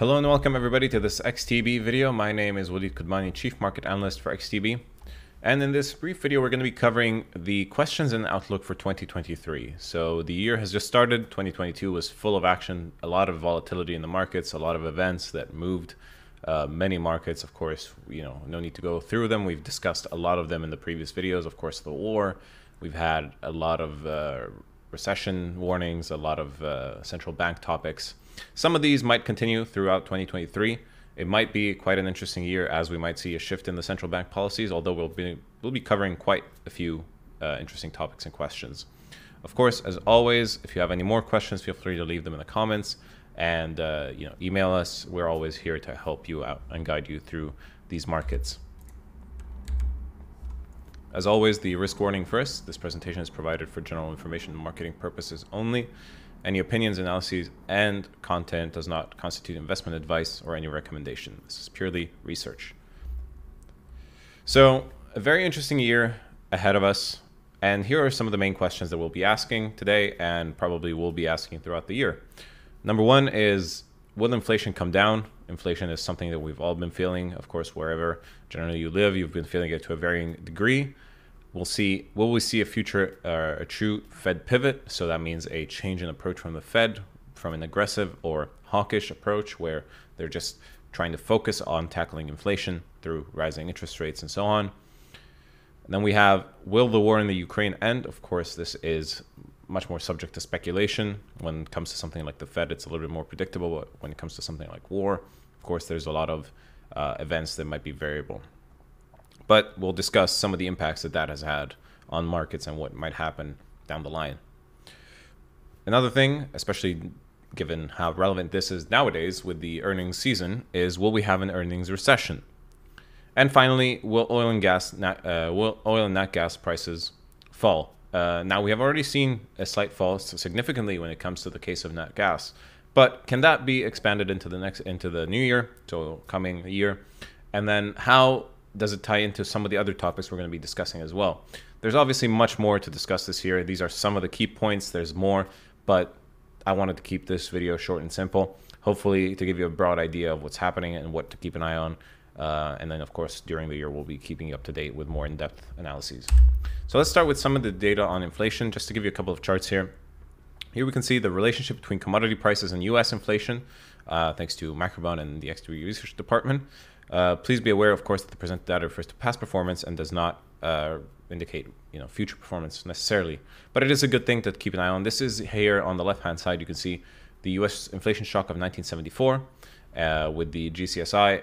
Hello and welcome everybody to this XTB video. My name is Walid Koudmani, Chief Market Analyst for XTB. And in this brief video, we're going to be covering the questions and outlook for 2023. So the year has just started. 2022 was full of action, a lot of volatility in the markets, a lot of events that moved many markets. Of course, no need to go through them. We've discussed a lot of them in the previous videos. Of course, the war. We've had a lot of recession warnings, a lot of central bank topics. Some of these might continue throughout 2023. It might be quite an interesting year as we might see a shift in the central bank policies, although we'll be covering quite a few interesting topics and questions. Of course, as always, if you have any more questions, feel free to leave them in the comments and email us. We're always here to help you out and guide you through these markets. As always, the risk warning first. This presentation is provided for general information and marketing purposes only. Any opinions, analyses, and content does not constitute investment advice or any recommendation. This is purely research. So, a very interesting year ahead of us. And here are some of the main questions that we'll be asking today and probably will be asking throughout the year. Number one is, will inflation come down? Inflation is something that we've all been feeling. Of course, wherever generally you live, you've been feeling it to a varying degree. Will we see a future, a true Fed pivot? So that means a change in approach from the Fed, from an aggressive or hawkish approach where they're just trying to focus on tackling inflation through rising interest rates and so on. And then we have, will the war in the Ukraine end? Of course, this is much more subject to speculation. When it comes to something like the Fed, it's a little bit more predictable. But when it comes to something like war, of course, there's a lot of events that might be variable. But we'll discuss some of the impacts that has had on markets and what might happen down the line. Another thing, especially given how relevant this is nowadays with the earnings season, is will we have an earnings recession? And finally, will oil and nat gas prices fall? Now, we have already seen a slight fall significantly when it comes to the case of nat gas, but can that be expanded into the new year, so coming year? And then how does it tie into some of the other topics we're going to be discussing as well? There's obviously much more to discuss this year. These are some of the key points. There's more, but I wanted to keep this video short and simple, hopefully to give you a broad idea of what's happening and what to keep an eye on. And then, of course, during the year, we'll be keeping you up to date with more in-depth analyses. So let's start with some of the data on inflation, just to give you a couple of charts here. Here we can see the relationship between commodity prices and U.S. inflation, thanks to Macrobon and the XTB Research Department. Please be aware, of course, that the presented data refers to past performance and does not indicate future performance necessarily. But it is a good thing to keep an eye on. This is here on the left-hand side. You can see the U.S. inflation shock of 1974 with the GCSI,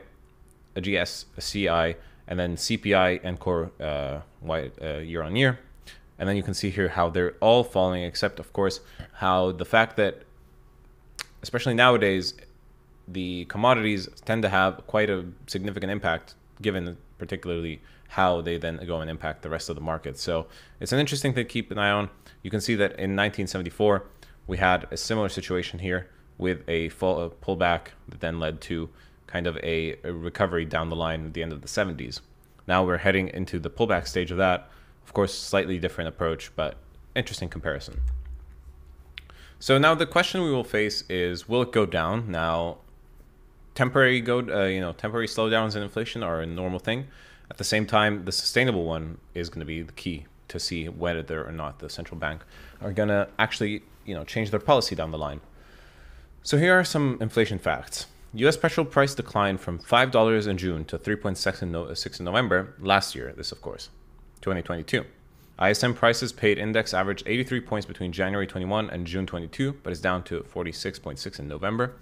GSCI, and then CPI and core year on year. And then you can see here how they're all falling, except, of course, how the fact that, especially nowadays, the commodities tend to have quite a significant impact, given particularly how they then go and impact the rest of the market. So it's an interesting thing to keep an eye on. You can see that in 1974, we had a similar situation here with a pullback that then led to kind of a recovery down the line at the end of the 70s. Now we're heading into the pullback stage of that. Of course, slightly different approach, but interesting comparison. So now the question we will face is, will it go down? Now, temporary slowdowns in inflation are a normal thing. At the same time, the sustainable one is going to be the key to see whether or not the central bank are going to actually change their policy down the line. So here are some inflation facts. U.S. petrol price declined from $5 in June to 3.6 in November last year. This, of course, 2022. ISM prices paid index averaged 83 points between January 21 and June 22, but is down to 46.6 in November.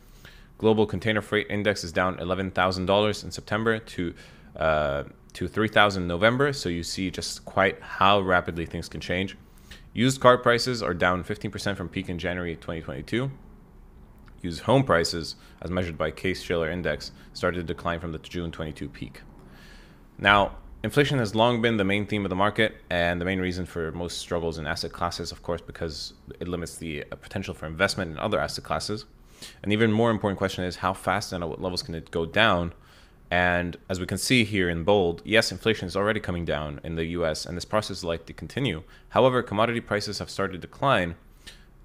Global container freight index is down $11,000 in September to $3,000 in November. So you see just quite how rapidly things can change. Used car prices are down 15% from peak in January 2022. Used home prices, as measured by Case-Shiller Index, started to decline from the June 22 peak. Now, inflation has long been the main theme of the market and the main reason for most struggles in asset classes, of course, because it limits the potential for investment in other asset classes. An even more important question is how fast and at what levels can it go down? And as we can see here in bold, yes, inflation is already coming down in the US and this process is likely to continue. However, commodity prices have started to decline.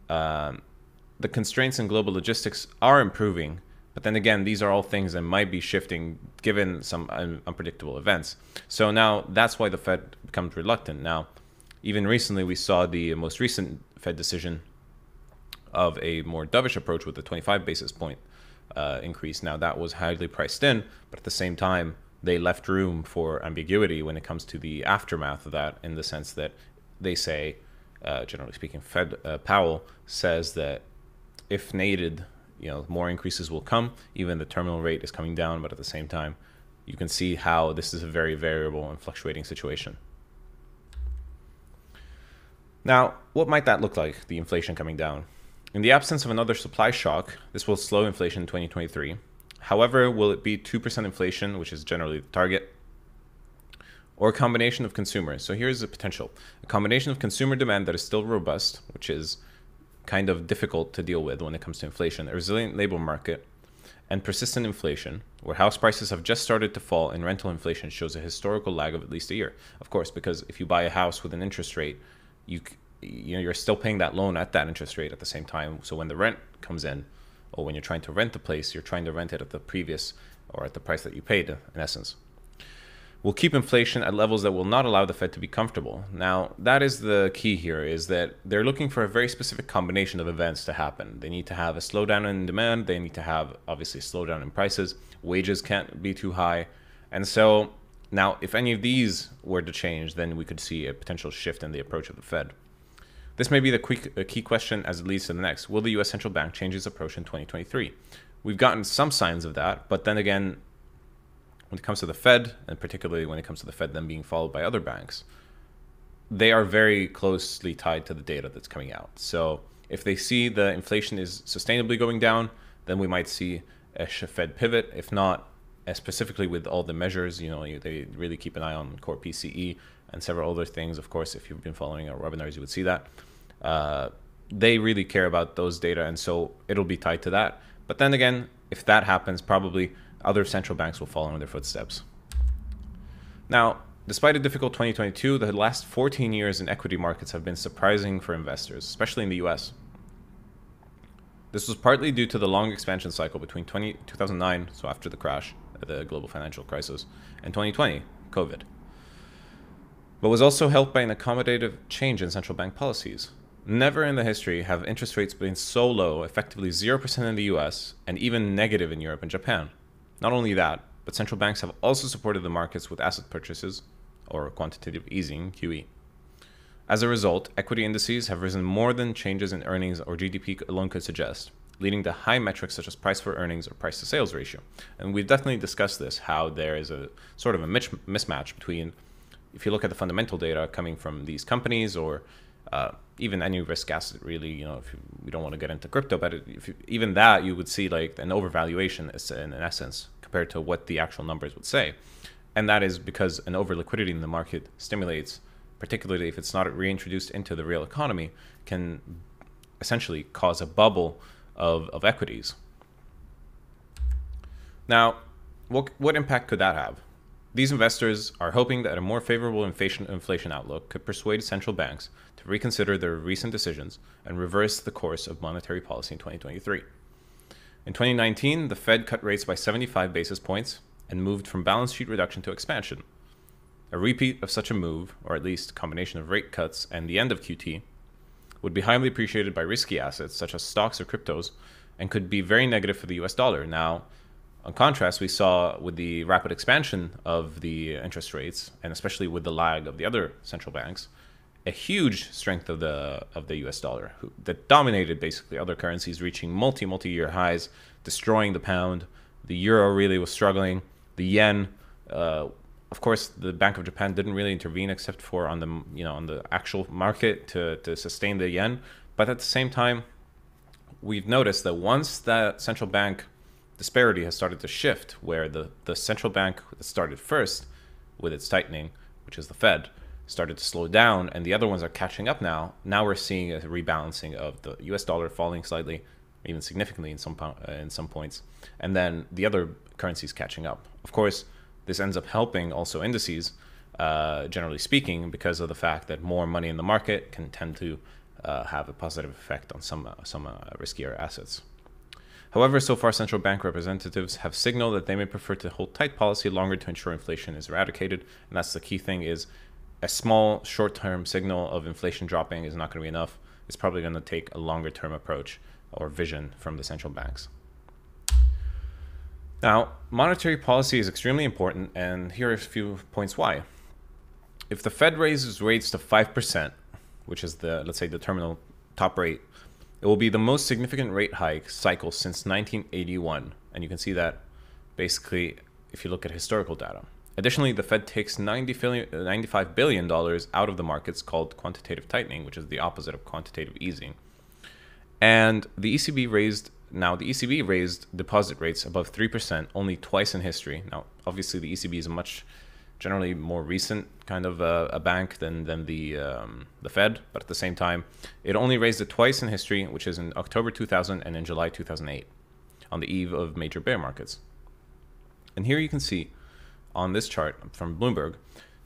The constraints in global logistics are improving, But then again, these are all things that might be shifting given some unpredictable events. So now that's why the Fed becomes reluctant. Now, even recently, we saw the most recent Fed decision of a more dovish approach with the 25 basis point increase. Now, that was highly priced in, but at the same time, they left room for ambiguity when it comes to the aftermath of that, in the sense that they say, generally speaking, Powell says that if needed, more increases will come. Even the terminal rate is coming down, but at the same time, you can see how this is a very variable and fluctuating situation. Now, what might that look like, the inflation coming down? In the absence of another supply shock, this will slow inflation in 2023. However, will it be 2% inflation, which is generally the target, or a combination of consumers? So here's the potential. A combination of consumer demand that is still robust, which is kind of difficult to deal with when it comes to inflation, a resilient labor market, and persistent inflation, where house prices have just started to fall and rental inflation shows a historical lag of at least a year. Of course, because if you buy a house with an interest rate, you're still paying that loan at that interest rate at the same time. So when the rent comes in, or when you're trying to rent the place, you're trying to rent it at the previous or at the price that you paid, in essence. Will keep inflation at levels that will not allow the Fed to be comfortable. Now, that is the key here, is that they're looking for a very specific combination of events to happen. They need to have a slowdown in demand. They need to have, obviously, a slowdown in prices. Wages can't be too high. And so now, if any of these were to change, then we could see a potential shift in the approach of the Fed. This may be the key question as it leads to the next. Will the U.S. Central Bank change its approach in 2023? We've gotten some signs of that, but then again, when it comes to the Fed, and particularly when it comes to the Fed then being followed by other banks, they are very closely tied to the data that's coming out. So if they see the inflation is sustainably going down, then we might see a Fed pivot. If not, specifically with all the measures, they really keep an eye on core PCE and several other things. Of course, if you've been following our webinars, you would see that. They really care about those data, and so it'll be tied to that. But then again, if that happens, probably other central banks will follow in their footsteps. Now, despite a difficult 2022, the last 14 years in equity markets have been surprising for investors, especially in the US. This was partly due to the long expansion cycle between 2009, so after the crash, the global financial crisis, and 2020, COVID, but was also helped by an accommodative change in central bank policies. Never in the history have interest rates been so low, effectively 0% in the US, and even negative in Europe and Japan. Not only that, but central banks have also supported the markets with asset purchases, or quantitative easing, QE. As a result, equity indices have risen more than changes in earnings or GDP alone could suggest, leading to high metrics such as price for earnings or price to sales ratio. And we've definitely discussed this, how there is a sort of a mismatch between, if you look at the fundamental data coming from these companies, or even any risk asset, really, if we don't want to get into crypto, but even that, you would see like an overvaluation in essence compared to what the actual numbers would say. And that is because an over-liquidity in the market stimulates, particularly if it's not reintroduced into the real economy, can essentially cause a bubble of equities. Now, what impact could that have? These investors are hoping that a more favorable inflation outlook could persuade central banks to reconsider their recent decisions and reverse the course of monetary policy in 2023. In 2019, the Fed cut rates by 75 basis points and moved from balance sheet reduction to expansion. A repeat of such a move, or at least a combination of rate cuts and the end of QT, would be highly appreciated by risky assets such as stocks or cryptos, and could be very negative for the US dollar. Now, on contrast, we saw with the rapid expansion of the interest rates, and especially with the lag of the other central banks, a huge strength of the US dollar that dominated basically other currencies, reaching multi-year highs, destroying the pound. The euro really was struggling. The yen, of course, the Bank of Japan didn't really intervene except for on the actual market to sustain the yen. But at the same time, we've noticed that once that central bank disparity has started to shift, where the central bank that started first with its tightening, which is the Fed, started to slow down, and the other ones are catching up now. Now we're seeing a rebalancing of the US dollar falling slightly, even significantly in some points, and then the other currencies catching up. Of course, this ends up helping also indices, generally speaking, because of the fact that more money in the market can tend to have a positive effect on some riskier assets. However, so far central bank representatives have signaled that they may prefer to hold tight policy longer to ensure inflation is eradicated. And that's the key thing, is a small short-term signal of inflation dropping is not going to be enough. It's probably going to take a longer-term approach or vision from the central banks. Now, monetary policy is extremely important, and here are a few points why. If the Fed raises rates to 5%, which is the, let's say, the terminal top rate, it will be the most significant rate hike cycle since 1981. And you can see that basically if you look at historical data. Additionally, the Fed takes $95 billion out of the markets, called quantitative tightening, which is the opposite of quantitative easing. And the ECB raised deposit rates above 3% only twice in history. Now, obviously, the ECB is a much generally more recent kind of a bank than the Fed, but at the same time, it only raised it twice in history, which is in October 2000 and in July 2008, on the eve of major bear markets. And here you can see on this chart from Bloomberg,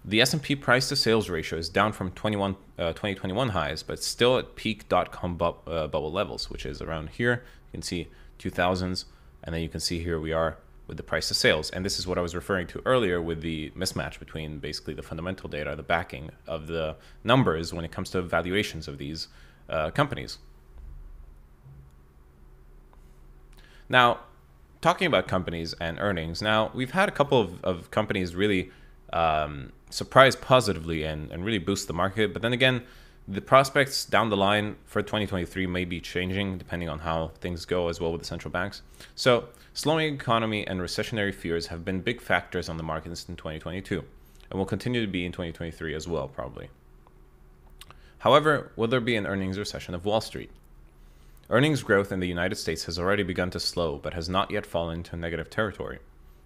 the S&P price to sales ratio is down from 2021 highs, but still at peak dot-com bubble levels, which is around here. You can see 2000s, and then you can see here we are with the price to sales. And this is what I was referring to earlier with the mismatch between basically the fundamental data, the backing of the numbers when it comes to valuations of these companies. Now, talking about companies and earnings, now we've had a couple of companies really surprise positively and really boost the market. But then again, the prospects down the line for 2023 may be changing depending on how things go as well with the central banks. So slowing economy and recessionary fears have been big factors on the markets in 2022 and will continue to be in 2023 as well, probably. However, will there be an earnings recession of Wall Street? Earnings growth in the United States has already begun to slow, but has not yet fallen into negative territory.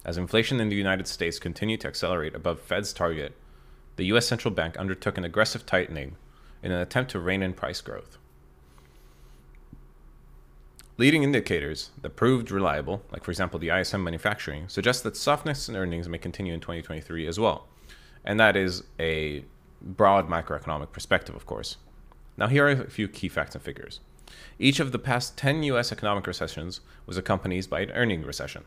As inflation in the United States continued to accelerate above Fed's target, the U.S. Central Bank undertook an aggressive tightening in an attempt to rein in price growth. Leading indicators that proved reliable, like for example the ISM manufacturing, suggest that softness in earnings may continue in 2023 as well. And that is a broad macroeconomic perspective, of course. Now here are a few key facts and figures. Each of the past 10 U.S. economic recessions was accompanied by an earnings recession.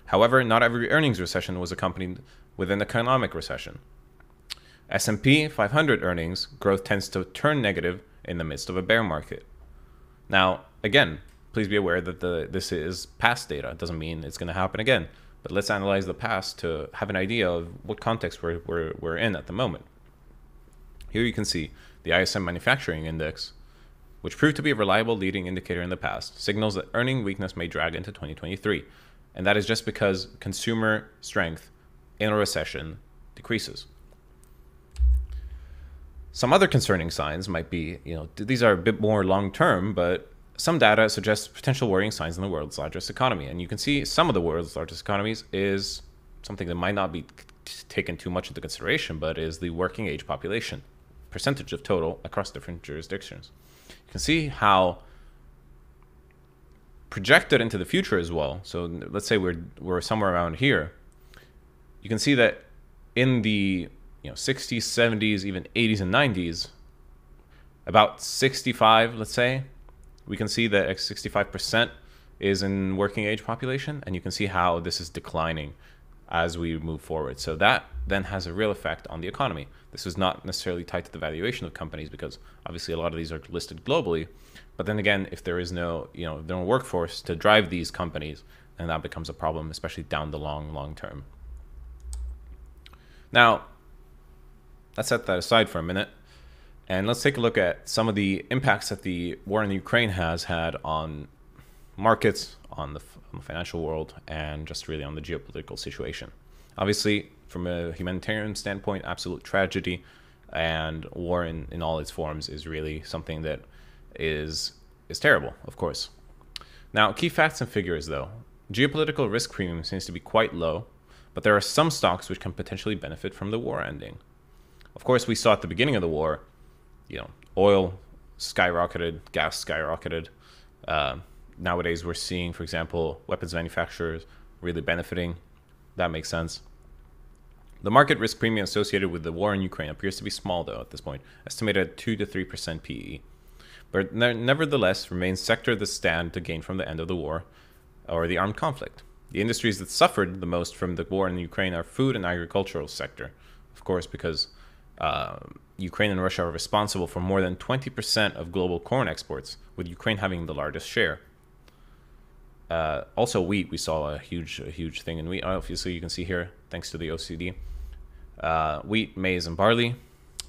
However, not every earnings recession was accompanied with an economic recession. S&P 500 earnings growth tends to turn negative in the midst of a bear market. Now, again, please be aware that this is past data. It doesn't mean it's going to happen again. But let's analyze the past to have an idea of what context we're in at the moment. Here you can see the ISM manufacturing index, which proved to be a reliable leading indicator in the past, signals that earning weakness may drag into 2023. And that is just because consumer strength in a recession decreases. Some other concerning signs might be, these are a bit more long-term, but some data suggests potential worrying signs in the world's largest economy. And you can see some of the world's largest economies is something that might not be taken too much into consideration, but is the working age population, percentage of total across different jurisdictions. You can see how projected into the future as well. So let's say we're somewhere around here. You can see that in the 60s, 70s, even 80s and 90s, about 65, let's say, we can see that 65% is in working age population, and you can see how this is declining as we move forward. So that then has a real effect on the economy. This is not necessarily tied to the valuation of companies, because obviously a lot of these are listed globally. But then again, if there is no workforce to drive these companies, then that becomes a problem, especially down the long term. Now, let's set that aside for a minute, and let's take a look at some of the impacts that the war in Ukraine has had on markets, on the financial world, and just really on the geopolitical situation. Obviously, from a humanitarian standpoint, absolute tragedy, and war in all its forms is really something that is terrible, of course. Now, key facts and figures, though. Geopolitical risk premium seems to be quite low, but there are some stocks which can potentially benefit from the war ending. Of course, we saw at the beginning of the war, oil skyrocketed, gas skyrocketed. Nowadays, we're seeing, for example, weapons manufacturers really benefiting. That makes sense. The market risk premium associated with the war in Ukraine appears to be small, though, at this point, estimated at 2 to 3% PE. But nevertheless, remains sector that stand to gain from the end of the war, or the armed conflict. The industries that suffered the most from the war in Ukraine are food and agricultural sector, of course, because Ukraine and Russia are responsible for more than 20% of global corn exports, with Ukraine having the largest share. Also wheat, we saw a huge thing in wheat. Obviously, you can see here, thanks to the OCD. Wheat, maize, and barley.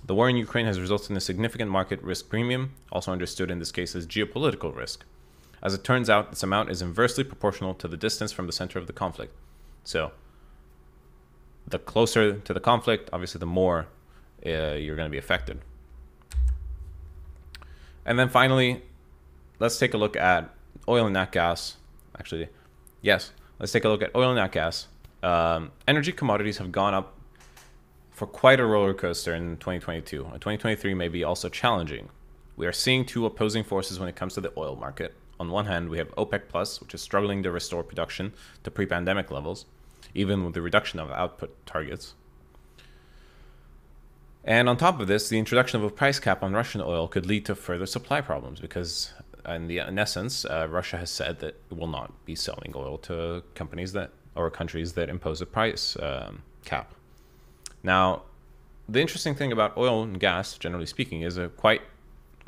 The war in Ukraine has resulted in a significant market risk premium, also understood in this case as geopolitical risk. As it turns out, this amount is inversely proportional to the distance from the center of the conflict. So, the closer to the conflict, obviously the more you're going to be affected. And then finally, let's take a look at oil and nat gas. Actually, yes, let's take a look at oil and nat gas. Energy commodities have gone up for quite a roller coaster in 2022. 2023 may be also challenging. We are seeing two opposing forces when it comes to the oil market. On one hand, we have OPEC Plus, which is struggling to restore production to pre-pandemic levels, even with the reduction of output targets. And on top of this, the introduction of a price cap on Russian oil could lead to further supply problems because, in essence, Russia has said that it will not be selling oil to companies that or countries that impose a price cap. Now, the interesting thing about oil and gas, generally speaking, is quite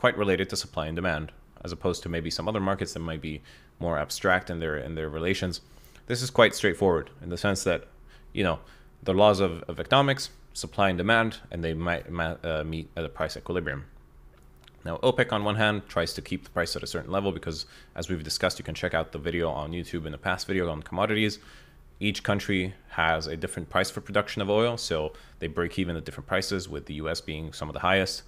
related to supply and demand, as opposed to maybe some other markets that might be more abstract in their relations. This is quite straightforward in the sense that, the laws of economics, supply and demand, and they might meet at a price equilibrium. Now, OPEC on one hand tries to keep the price at a certain level because, as we've discussed, you can check out the video on YouTube in the past video on commodities. Each country has a different price for production of oil, so they break even at different prices, with the US being some of the highest.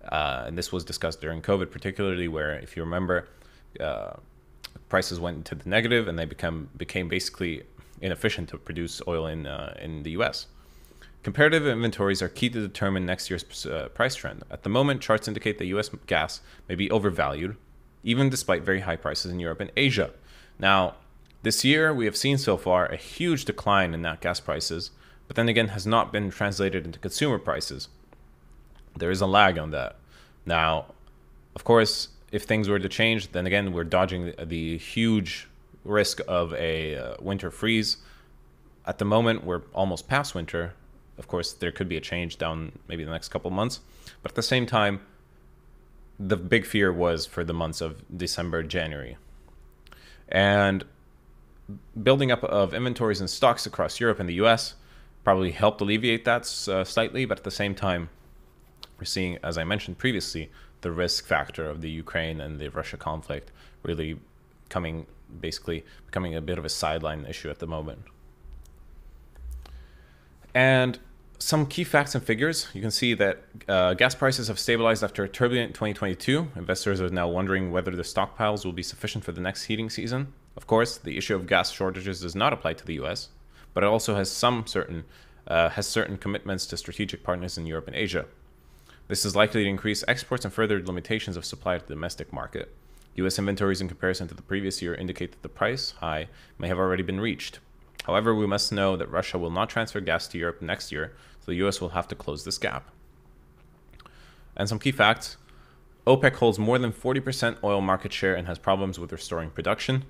And this was discussed during COVID, particularly, where, if you remember, prices went into the negative and they became basically inefficient to produce oil in the US. Comparative inventories are key to determine next year's price trend. At the moment, charts indicate that US gas may be overvalued, even despite very high prices in Europe and Asia. Now, this year, we have seen so far a huge decline in nat gas prices, but then again has not been translated into consumer prices. There is a lag on that. Now, of course, if things were to change, then again, we're dodging the huge risk of a winter freeze. At the moment, we're almost past winter. Of course, there could be a change down maybe the next couple months. But at the same time, the big fear was for the months of December, January. And building up of inventories and stocks across Europe and the US probably helped alleviate that slightly, but at the same time, we're seeing, as I mentioned previously, the risk factor of the Ukraine and the Russia conflict really becoming a bit of a sideline issue at the moment. And some key facts and figures. You can see that gas prices have stabilized after a turbulent 2022. Investors are now wondering whether the stockpiles will be sufficient for the next heating season. Of course, the issue of gas shortages does not apply to the US, but it also has certain commitments to strategic partners in Europe and Asia. This is likely to increase exports and further limitations of supply to the domestic market. US inventories in comparison to the previous year indicate that the price high may have already been reached. However, we must know that Russia will not transfer gas to Europe next year, so the US will have to close this gap. And some key facts. OPEC holds more than 40% oil market share and has problems with restoring production.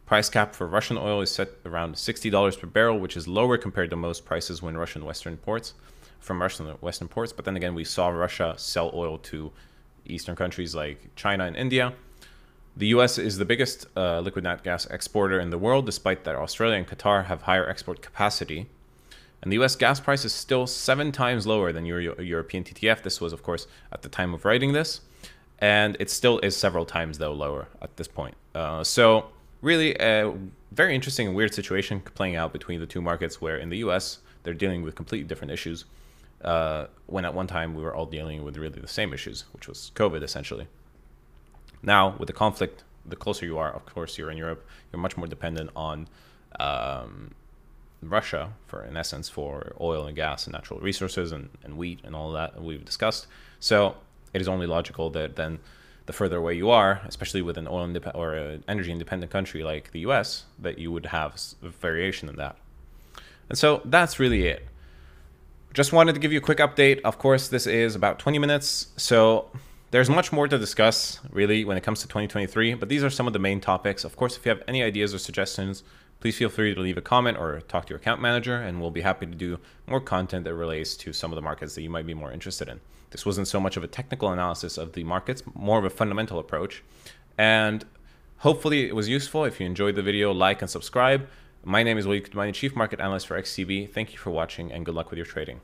Price cap for Russian oil is set around $60 per barrel, which is lower compared to most prices from Russian Western ports. But then again, we saw Russia sell oil to Eastern countries like China and India. The US is the biggest liquid nat gas exporter in the world, despite that Australia and Qatar have higher export capacity. And the US gas price is still 7 times lower than European TTF. This was, of course, at the time of writing this. And it still is several times, though, lower at this point. So really a very interesting and weird situation playing out between the two markets, where in the US, they're dealing with completely different issues, when at one time we were all dealing with really the same issues, which was COVID, essentially. Now, with the conflict, the closer you are, of course, you're in Europe, you're much more dependent on Russia, in essence, for oil and gas and natural resources and wheat and all that we've discussed. So it is only logical that then the further away you are, especially with an oil or an energy independent country like the US, that you would have a variation in that. And so that's really it. Just wanted to give you a quick update. Of course, this is about 20 minutes. So There's much more to discuss, really, when it comes to 2023, but these are some of the main topics. Of course, if you have any ideas or suggestions, please feel free to leave a comment or talk to your account manager, and we'll be happy to do more content that relates to some of the markets that you might be more interested in. This wasn't so much of a technical analysis of the markets, more of a fundamental approach. And hopefully it was useful. If you enjoyed the video, like and subscribe. My name is Walid, Chief Market Analyst for XCB. Thank you for watching and good luck with your trading.